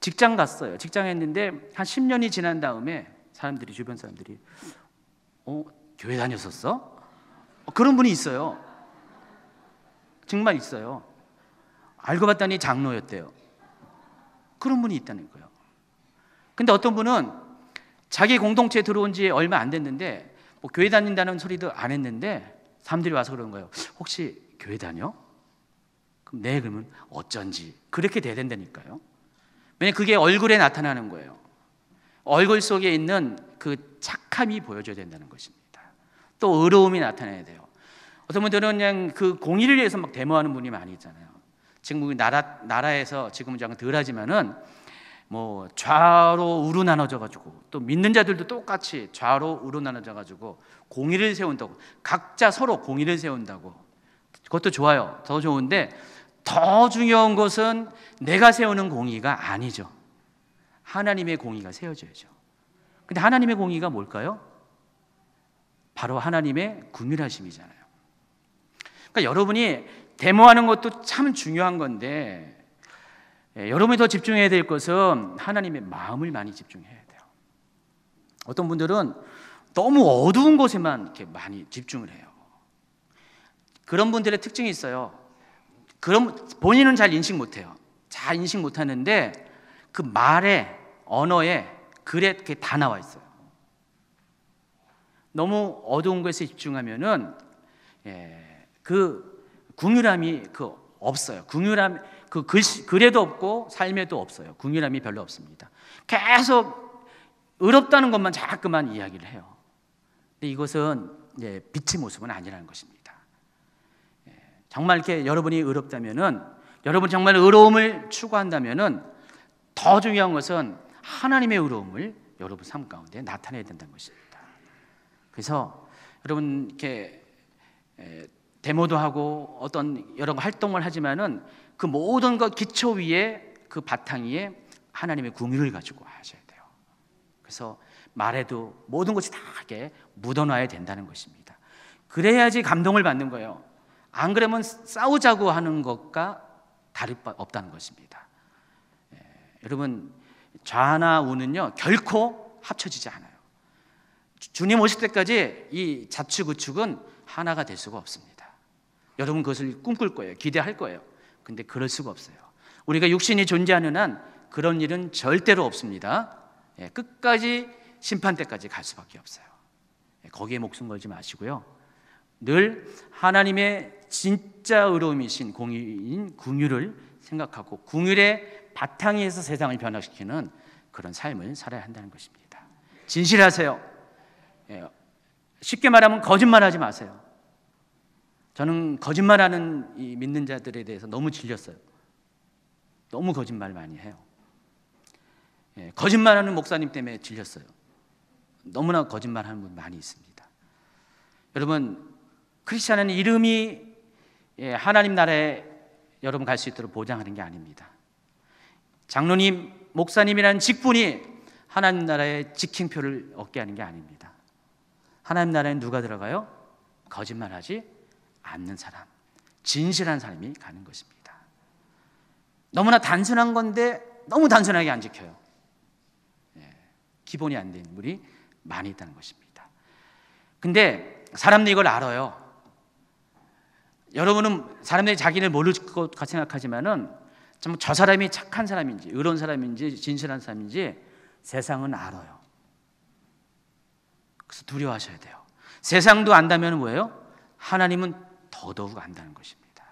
직장 갔어요. 직장 했는데 한 10년이 지난 다음에 주변 사람들이 교회 다녔었어? 그런 분이 있어요. 정말 있어요. 알고 봤더니 장로였대요. 그런 분이 있다는 거예요. 근데 어떤 분은 자기 공동체에 들어온 지 얼마 안 됐는데 교회 다닌다는 소리도 안 했는데 사람들이 와서 그러는 거예요. 혹시 교회 다녀? 그럼 네, 그러면 어쩐지 그렇게 돼야 된다니까요. 왜냐하면 그게 얼굴에 나타나는 거예요. 얼굴 속에 있는 그 착함이 보여줘야 된다는 것입니다. 또 의로움이 나타나야 돼요. 어떤 분들은 그냥 그 공의를 위해서 막 데모하는 분이 많이 있잖아요. 지금 나라에서 지금은 좀 덜하지만은 좌로 우로 나눠져 가지고 또 믿는 자들도 똑같이 좌로 우로 나눠져 가지고 공의를 세운다고, 각자 서로 공의를 세운다고. 그것도 좋아요. 더 좋은데 더 중요한 것은 내가 세우는 공의가 아니죠. 하나님의 공의가 세워져야죠. 근데 하나님의 공의가 뭘까요? 바로 하나님의 긍휼하심이잖아요. 그러니까 여러분이 데모하는 것도 참 중요한 건데 여러분이 더 집중해야 될 것은 하나님의 마음을 많이 집중해야 돼요. 어떤 분들은 너무 어두운 곳에만 이렇게 많이 집중을 해요. 그런 분들의 특징이 있어요. 그럼 본인은 잘 인식 못해요. 잘 인식 못하는데 그 말에, 언어에, 글에 그게 다 나와 있어요. 너무 어두운 것에 집중하면은 그 긍휼함이 없어요. 긍휼함 글에도 없고 삶에도 없어요. 긍휼함이 별로 없습니다. 계속 의롭다는 것만 자꾸만 이야기를 해요. 근데 이것은 빛의 모습은 아니라는 것입니다. 정말 이렇게 여러분이 의롭다면은, 여러분 정말 의로움을 추구한다면은 더 중요한 것은 하나님의 의로움을 여러분 삶 가운데 나타내야 된다는 것입니다. 그래서 여러분 이렇게 데모도 하고 어떤 여러 활동을 하지만은 그 모든 것 기초 위에, 그 바탕 위에 하나님의 긍휼을 가지고 하셔야 돼요. 그래서 말에도 모든 것이 다 이렇게 묻어놔야 된다는 것입니다. 그래야지 감동을 받는 거예요. 안 그러면 싸우자고 하는 것과 다를 바 없다는 것입니다. 여러분, 좌나 우는요 결코 합쳐지지 않아요. 주님 오실 때까지 이 좌측 우측은 하나가 될 수가 없습니다. 여러분 그것을 꿈꿀 거예요. 기대할 거예요. 근데 그럴 수가 없어요. 우리가 육신이 존재하는 한 그런 일은 절대로 없습니다. 끝까지 심판 때까지 갈 수밖에 없어요. 거기에 목숨 걸지 마시고요. 늘 하나님의 진짜 의로움이신 공의인 긍휼을 생각하고 긍휼의 바탕에서 세상을 변화시키는 그런 삶을 살아야 한다는 것입니다. 진실하세요. 쉽게 말하면 거짓말하지 마세요. 저는 거짓말하는 이 믿는 자들에 대해서 너무 질렸어요. 너무 거짓말 많이 해요. 거짓말하는 목사님 때문에 질렸어요. 너무나 거짓말하는 분 많이 있습니다. 여러분, 크리스찬은 이름이 하나님 나라에 여러분 갈 수 있도록 보장하는 게 아닙니다. 장로님, 목사님이라는 직분이 하나님 나라의 직행표를 얻게 하는 게 아닙니다. 하나님 나라에 누가 들어가요? 거짓말하지 않는 사람, 진실한 사람이 가는 것입니다. 너무나 단순한 건데 너무 단순하게 안 지켜요. 기본이 안 된 인물이 많이 있다는 것입니다. 근데 사람들이 이걸 알아요. 여러분은 사람들이 자기를 모를 것 같이 생각하지만은 저 사람이 착한 사람인지 의로운 사람인지 진실한 사람인지 세상은 알아요. 그래서 두려워하셔야 돼요. 세상도 안다면 뭐예요? 하나님은 더더욱 안다는 것입니다.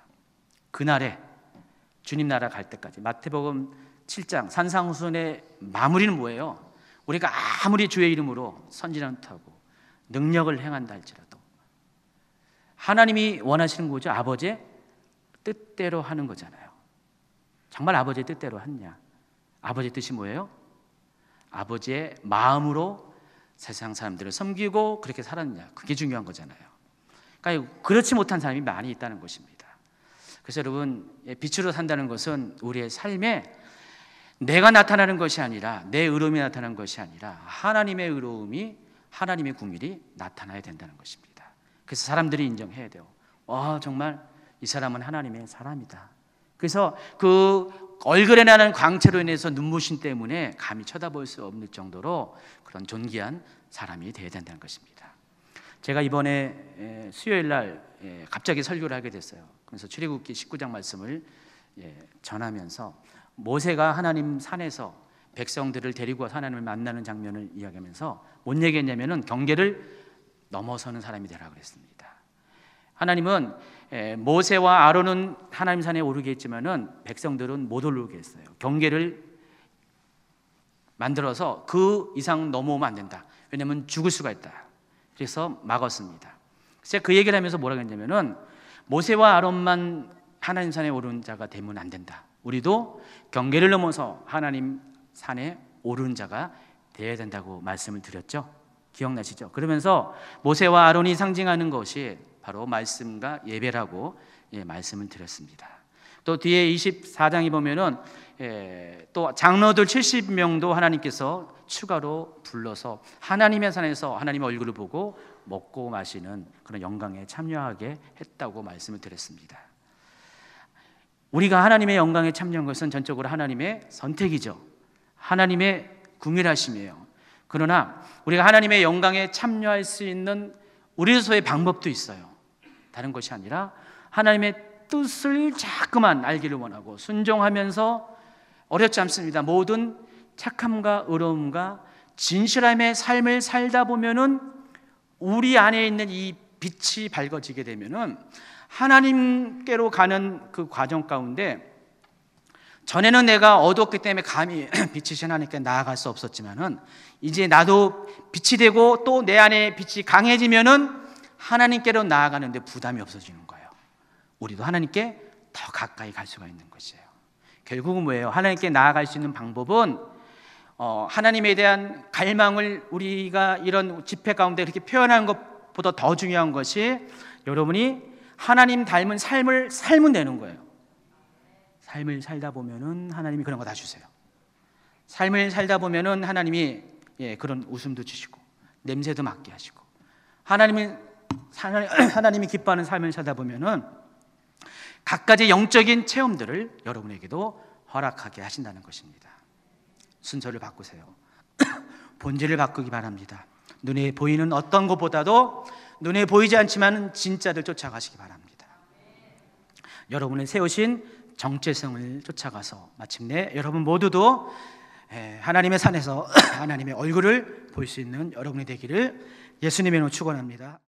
그날에 주님 나라 갈 때까지 마태복음 7장 산상수훈의 마무리는 뭐예요? 우리가 아무리 주의 이름으로 선지자하고 능력을 행한다 할지라도 하나님이 원하시는 거죠. 아버지의 뜻대로 하는 거잖아요. 정말 아버지의 뜻대로 하느냐? 아버지의 뜻이 뭐예요? 아버지의 마음으로 세상 사람들을 섬기고 그렇게 살았느냐? 그게 중요한 거잖아요. 그러니까 그렇지 못한 사람이 많이 있다는 것입니다. 그래서 여러분, 빛으로 산다는 것은 우리의 삶에 내가 나타나는 것이 아니라 내 의로움이 나타나는 것이 아니라 하나님의 의로움이 하나님의 궁율이 나타나야 된다는 것입니다. 그래서 사람들이 인정해야 돼요. 정말 이 사람은 하나님의 사람이다. 그래서 그 얼굴에 나는 광채로 인해서 눈부심 때문에 감히 쳐다볼 수 없는 정도로 그런 존귀한 사람이 되어야 된다는 것입니다. 제가 이번에 수요일 날 갑자기 설교를 하게 됐어요. 그래서 출애굽기 19장 말씀을 전하면서 모세가 하나님 산에서 백성들을 데리고 와서 하나님을 만나는 장면을 이야기하면서 뭔 얘기했냐면은 경계를 넘어서는 사람이 되라 그랬습니다. 하나님은 모세와 아론은 하나님 산에 오르게 했지만은 백성들은 못 오르게 했어요. 경계를 만들어서 그 이상 넘어오면 안 된다. 왜냐하면 죽을 수가 있다. 그래서 막았습니다. 제가 그 얘기를 하면서 뭐라고 했냐면은 모세와 아론만 하나님 산에 오른 자가 되면 안 된다. 우리도 경계를 넘어서 하나님 산에 오른 자가 되어야 된다고 말씀을 드렸죠. 기억나시죠? 그러면서 모세와 아론이 상징하는 것이 바로 말씀과 예배라고 말씀을 드렸습니다. 또 뒤에 24장에 보면은 또 장로들 70명도 하나님께서 추가로 불러서 하나님의 산에서 하나님의 얼굴을 보고 먹고 마시는 그런 영광에 참여하게 했다고 말씀을 드렸습니다. 우리가 하나님의 영광에 참여한 것은 전적으로 하나님의 선택이죠. 하나님의 궁일하심이에요. 그러나 우리가 하나님의 영광에 참여할 수 있는 우리로서의 방법도 있어요. 다른 것이 아니라 하나님의 뜻을 자꾸만 알기를 원하고 순종하면서 어렵지 않습니다. 모든 착함과 의로움과 진실함의 삶을 살다 보면은 우리 안에 있는 이 빛이 밝아지게 되면은 하나님께로 가는 그 과정 가운데 전에는 내가 어두웠기 때문에 감히 빛이신 하나님께 나아갈 수 없었지만은 이제 나도 빛이 되고 또 내 안에 빛이 강해지면은 하나님께로 나아가는데 부담이 없어지는 거예요. 우리도 하나님께 더 가까이 갈 수가 있는 것이에요. 결국은 뭐예요? 하나님께 나아갈 수 있는 방법은 하나님에 대한 갈망을 우리가 이런 집회 가운데 이렇게 표현하는 것보다 더 중요한 것이 여러분이 하나님 닮은 삶을 살면 되는 거예요. 삶을 살다 보면은 하나님이 그런 거 다 주세요. 삶을 살다 보면은 하나님이 그런 웃음도 주시고 냄새도 맡게 하시고 하나님이 기뻐하는 삶을 살다 보면은 각가지 영적인 체험들을 여러분에게도 허락하게 하신다는 것입니다. 순서를 바꾸세요. 본질을 바꾸기 바랍니다. 눈에 보이는 어떤 것보다도 눈에 보이지 않지만 진짜를 쫓아가시기 바랍니다. 여러분의 세우신 정체성을 쫓아가서 마침내 여러분 모두도 하나님의 산에서 하나님의 얼굴을 볼 수 있는 여러분이 되기를 예수님의 이름으로 축원합니다.